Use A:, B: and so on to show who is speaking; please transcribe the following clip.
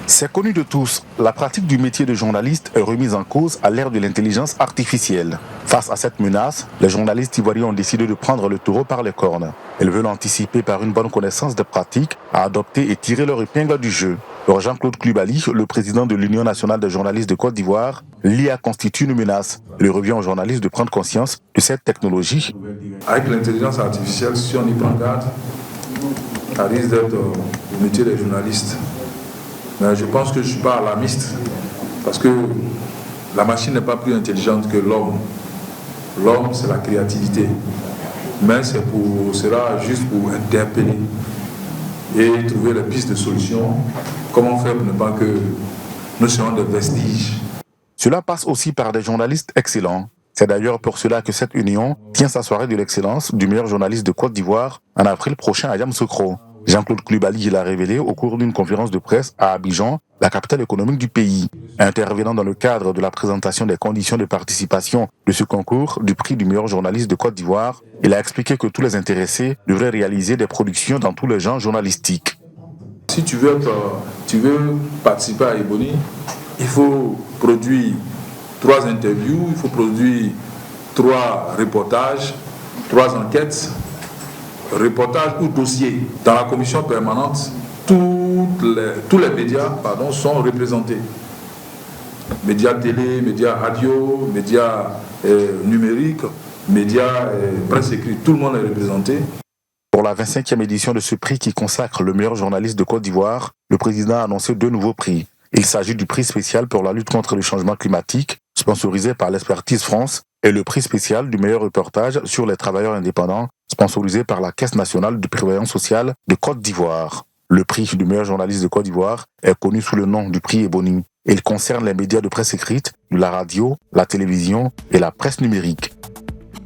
A: C'est connu de tous, la pratique du métier de journaliste est remise en cause à l'ère de l'intelligence artificielle. Face à cette menace, les journalistes ivoiriens ont décidé de prendre le taureau par les cornes. Ils veulent anticiper par une bonne connaissance des pratiques à adopter et tirer leur épingle du jeu. Pour Jean-Claude Coulibaly, le président de l'Union nationale des journalistes de Côte d'Ivoire, l'IA constitue une menace. Il revient aux journalistes de prendre conscience de cette technologie.
B: Avec l'intelligence artificielle, si on y prend garde, ça risque d'être le métier des journalistes. Mais je pense que je ne suis pas alarmiste, parce que la machine n'est pas plus intelligente que l'homme. L'homme, c'est la créativité. Mais sera juste pour interpeller et trouver les pistes de solutions. Comment faire pour ne pas que nous soyons des vestiges.
A: Cela passe aussi par des journalistes excellents. C'est d'ailleurs pour cela que cette union tient sa soirée de l'excellence du meilleur journaliste de Côte d'Ivoire en avril prochain à Yamoussoukro. Jean-Claude Coulibaly l'a révélé au cours d'une conférence de presse à Abidjan, la capitale économique du pays. Intervenant dans le cadre de la présentation des conditions de participation de ce concours du prix du meilleur journaliste de Côte d'Ivoire, il a expliqué que tous les intéressés devraient réaliser des productions dans tous les genres journalistiques.
B: Si tu veux participer à Ebony, il faut produire 3 interviews, il faut produire 3 reportages, 3 enquêtes, reportages ou dossiers. Dans la commission permanente, tous les médias sont représentés. Médias télé, médias radio, médias numériques, médias presse écrite, tout le monde est représenté.
A: Pour la 25e édition de ce prix qui consacre le meilleur journaliste de Côte d'Ivoire, le président a annoncé 2 nouveaux prix. Il s'agit du prix spécial pour la lutte contre le changement climatique, sponsorisé par l'Expertise France, et le prix spécial du meilleur reportage sur les travailleurs indépendants, sponsorisé par la Caisse nationale de prévoyance sociale de Côte d'Ivoire. Le prix du meilleur journaliste de Côte d'Ivoire est connu sous le nom du prix Ebony. Il concerne les médias de presse écrite, de la radio, la télévision et la presse numérique.